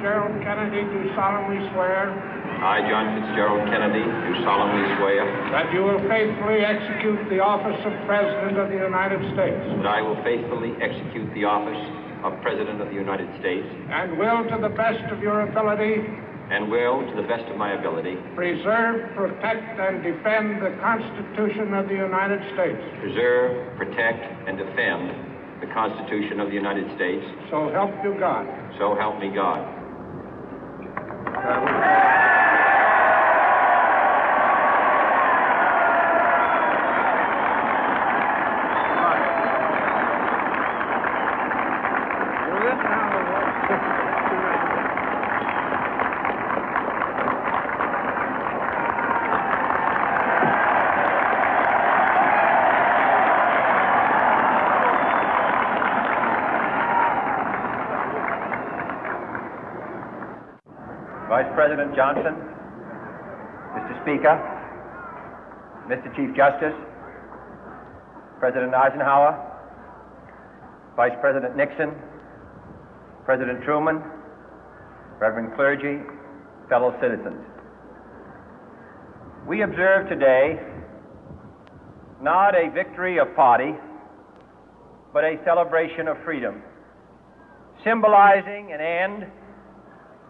Fitzgerald Kennedy, do solemnly swear I, John Fitzgerald Kennedy, do solemnly swear that you will faithfully execute the office of President of the United States that I will faithfully execute the office of President of the United States and will, to the best of your ability, and will, to the best of my ability, preserve, protect, and defend the Constitution of the United States. preserve, protect, and defend the Constitution of the United States. So help you God. So help me God. Vice President Johnson, Mr. Speaker, Mr. Chief Justice, President Eisenhower, Vice President Nixon, President Truman, Reverend clergy, fellow citizens. We observe today not a victory of party, but a celebration of freedom, symbolizing an end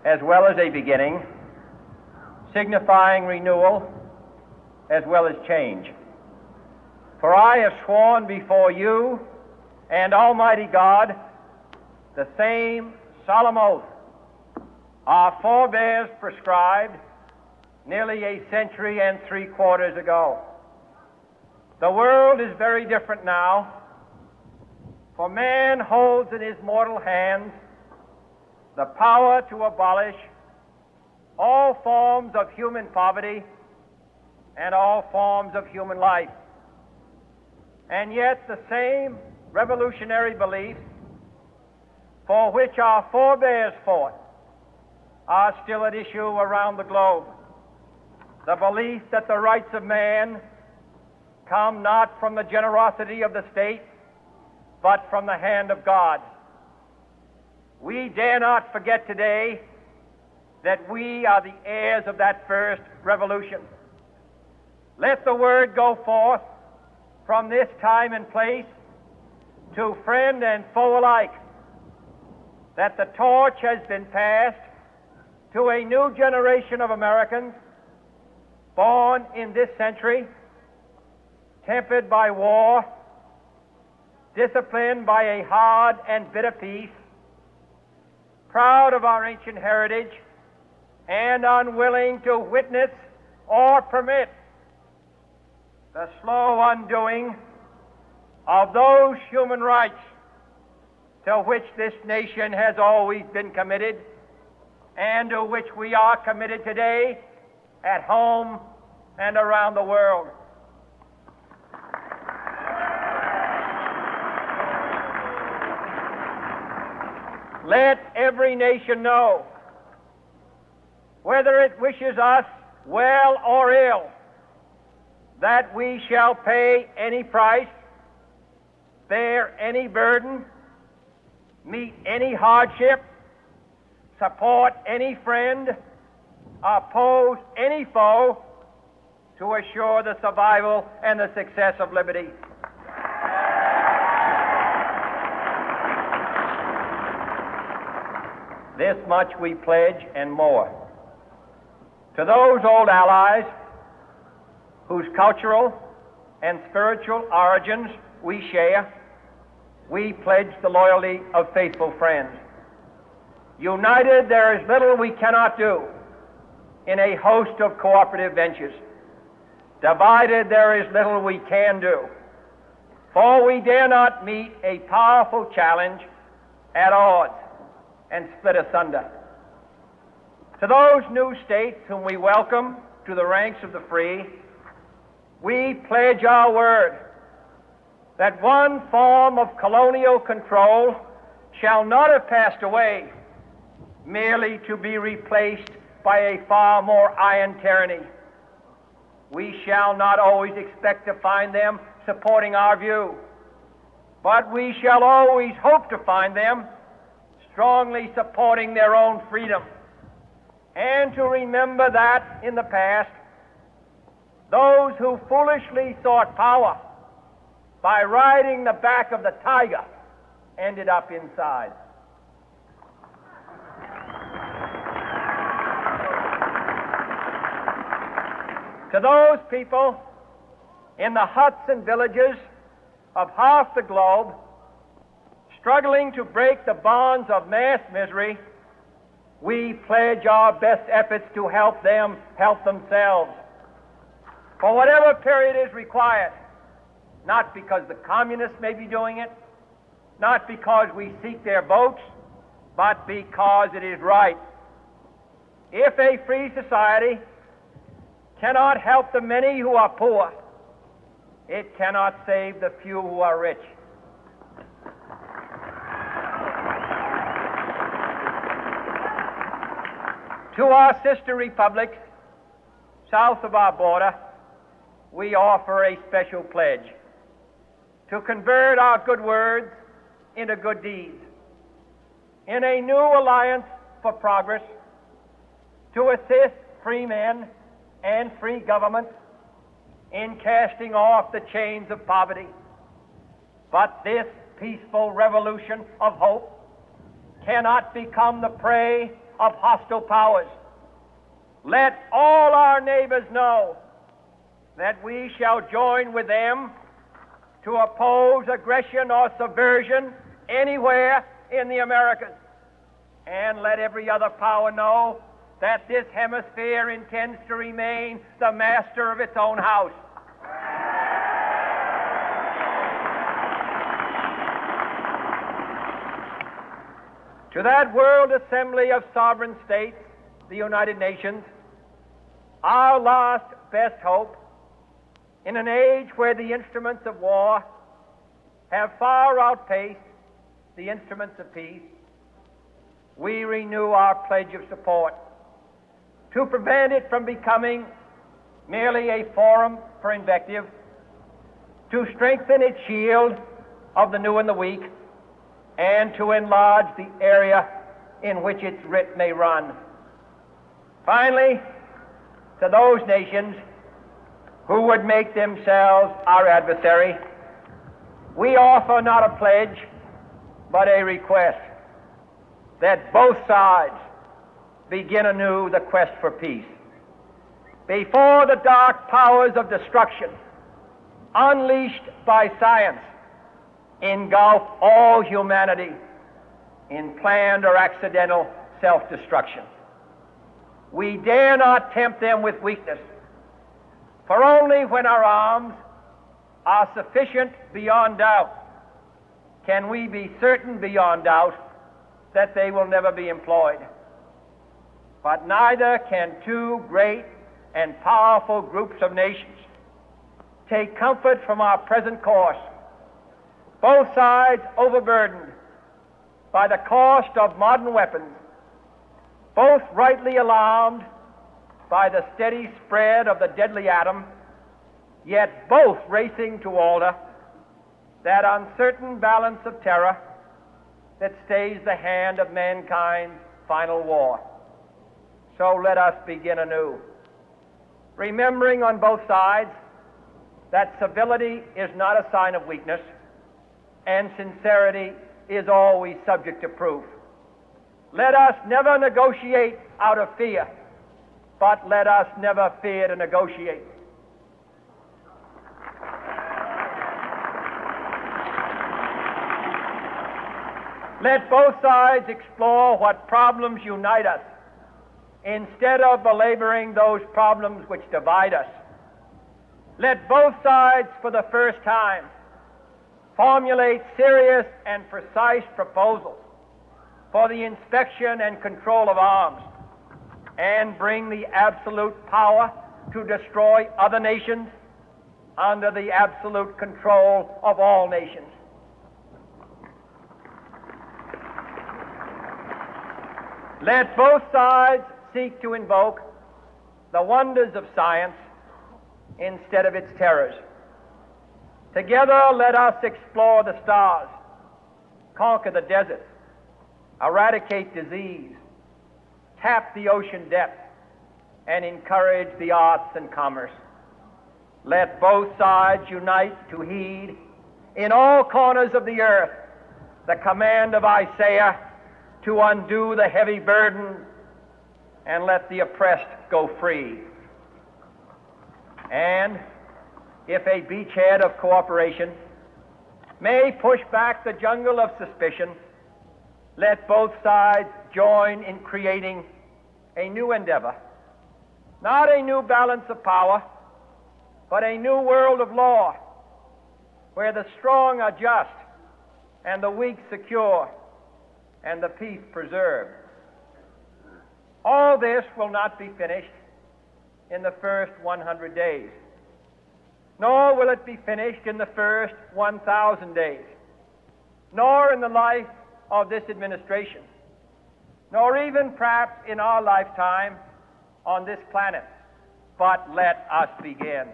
as well as a beginning, signifying renewal as well as change. For I have sworn before you and Almighty God the same solemn oath our forebears prescribed nearly a century and 3/4 ago. The world is very different now, for man holds in his mortal hands the power to abolish all forms of human poverty and all forms of human life. And yet the same revolutionary beliefs for which our forebears fought are still at issue around the globe. The belief that the rights of man come not from the generosity of the state, but from the hand of God. We dare not forget today that we are the heirs of that first revolution. Let the word go forth from this time and place to friend and foe alike that the torch has been passed to a new generation of Americans born in this century, tempered by war, disciplined by a hard and bitter peace, proud of our ancient heritage, and unwilling to witness or permit the slow undoing of those human rights to which this nation has always been committed and to which we are committed today at home and around the world. Let every nation know, whether it wishes us well or ill, that we shall pay any price, bear any burden, meet any hardship, support any friend, oppose any foe to assure the survival and the success of liberty. This much we pledge and more. To those old allies whose cultural and spiritual origins we share, we pledge the loyalty of faithful friends. United, there is little we cannot do in a host of cooperative ventures. Divided, there is little we can do, for we dare not meet a powerful challenge at odds and split asunder. To those new states whom we welcome to the ranks of the free, we pledge our word that one form of colonial control shall not have passed away merely to be replaced by a far more iron tyranny. We shall not always expect to find them supporting our view, but we shall always hope to find them strongly supporting their own freedom, and to remember that in the past, those who foolishly sought power by riding the back of the tiger ended up inside. To those people in the huts and villages of half the globe struggling to break the bonds of mass misery, we pledge our best efforts to help them help themselves for whatever period is required, not because the communists may be doing it, not because we seek their votes, but because it is right. If a free society cannot help the many who are poor, it cannot save the few who are rich. To our sister republics south of our border, we offer a special pledge to convert our good words into good deeds, in a new alliance for progress, to assist free men and free governments in casting off the chains of poverty. But this peaceful revolution of hope cannot become the prey of hostile powers. Let all our neighbors know that we shall join with them to oppose aggression or subversion anywhere in the Americas. And let every other power know that this hemisphere intends to remain the master of its own house. To that World Assembly of Sovereign States, the United Nations, our last best hope, in an age where the instruments of war have far outpaced the instruments of peace, we renew our pledge of support to prevent it from becoming merely a forum for invective, to strengthen its shield of the new and the weak, and to enlarge the area in which its writ may run. Finally, to those nations who would make themselves our adversary, we offer not a pledge, but a request that both sides begin anew the quest for peace. Before the dark powers of destruction, unleashed by science, engulf all humanity in planned or accidental self-destruction, we dare not tempt them with weakness, for only when our arms are sufficient beyond doubt can we be certain beyond doubt that they will never be employed. But neither can two great and powerful groups of nations take comfort from our present course, both sides overburdened by the cost of modern weapons, both rightly alarmed by the steady spread of the deadly atom, yet both racing to alter that uncertain balance of terror that stays the hand of mankind's final war. So let us begin anew, remembering on both sides that civility is not a sign of weakness, and sincerity is always subject to proof. Let us never negotiate out of fear, but let us never fear to negotiate. Let both sides explore what problems unite us, instead of belaboring those problems which divide us. Let both sides, for the first time, formulate serious and precise proposals for the inspection and control of arms, and bring the absolute power to destroy other nations under the absolute control of all nations. Let both sides seek to invoke the wonders of science instead of its terrors. Together, let us explore the stars, conquer the deserts, eradicate disease, tap the ocean depth, and encourage the arts and commerce. Let both sides unite to heed in all corners of the earth the command of Isaiah to undo the heavy burden and let the oppressed go free. And if a beachhead of cooperation may push back the jungle of suspicion, let both sides join in creating a new endeavor, not a new balance of power, but a new world of law, where the strong are just and the weak secure and the peace preserved. All this will not be finished in the first 100 days, nor will it be finished in the first 1,000 days, nor in the life of this administration, nor even perhaps in our lifetime on this planet. But let us begin.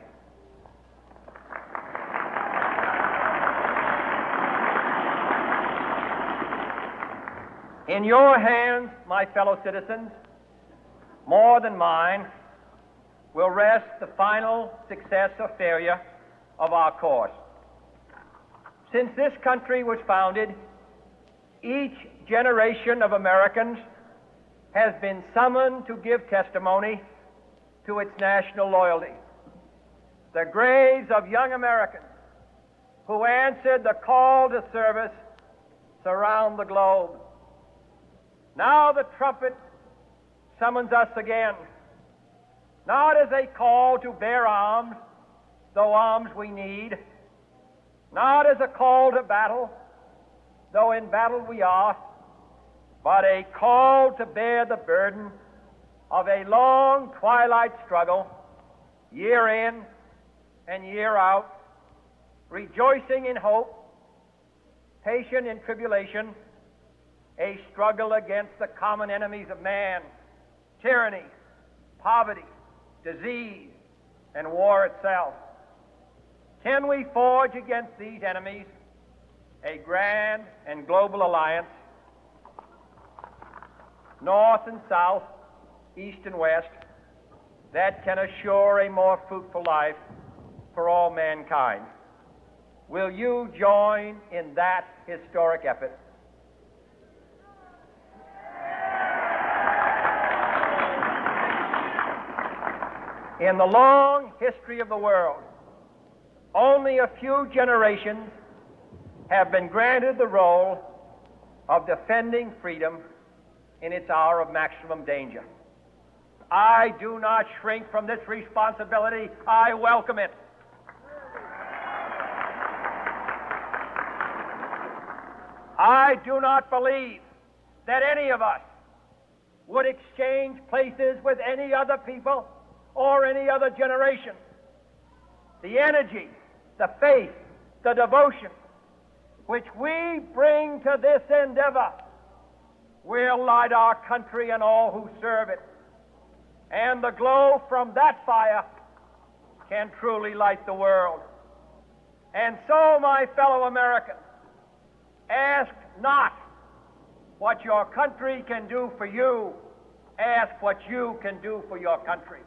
In your hands, my fellow citizens, more than mine, will rest the final success or failure of our course. Since this country was founded, each generation of Americans has been summoned to give testimony to its national loyalty. The graves of young Americans who answered the call to service surround the globe. Now the trumpet summons us again, not as a call to bear arms, though arms we need, not as a call to battle, though in battle we are, but a call to bear the burden of a long twilight struggle, year in and year out, rejoicing in hope, patient in tribulation, a struggle against the common enemies of man, tyranny, poverty, disease, and war itself. Can we forge against these enemies a grand and global alliance, north and south, east and west, that can assure a more fruitful life for all mankind? Will you join in that historic effort? In the long history of the world, only a few generations have been granted the role of defending freedom in its hour of maximum danger. I do not shrink from this responsibility. I welcome it. I do not believe that any of us would exchange places with any other people or any other generation. The energy, the faith, the devotion which we bring to this endeavor will light our country and all who serve it. And the glow from that fire can truly light the world. And so, my fellow Americans, ask not what your country can do for you, ask what you can do for your country.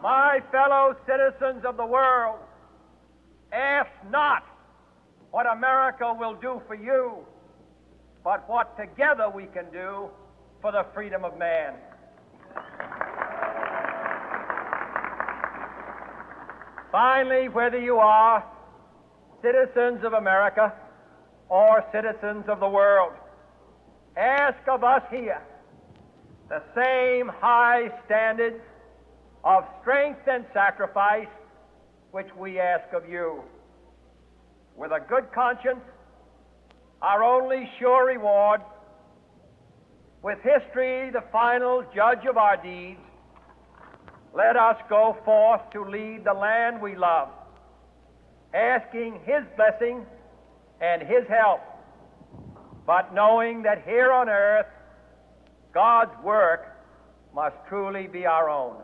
My fellow citizens of the world, ask not what America will do for you, but what together we can do for the freedom of man. Finally, whether you are citizens of America or citizens of the world, ask of us here the same high standards of strength and sacrifice which we ask of you. With a good conscience, our only sure reward, with history the final judge of our deeds, let us go forth to lead the land we love, asking His blessing and His help, but knowing that here on earth, God's work must truly be our own.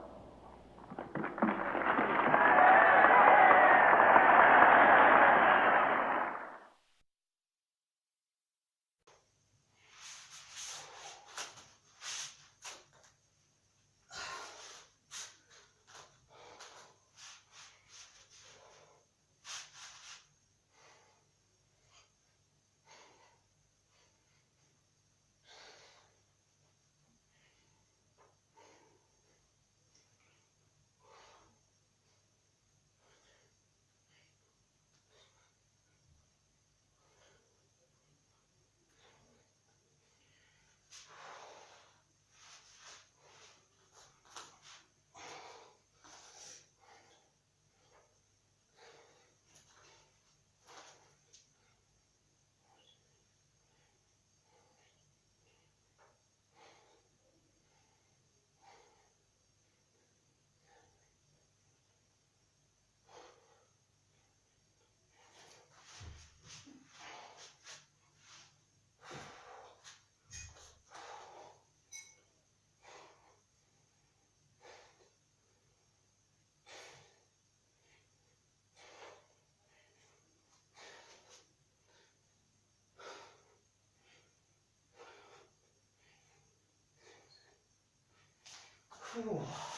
Oh.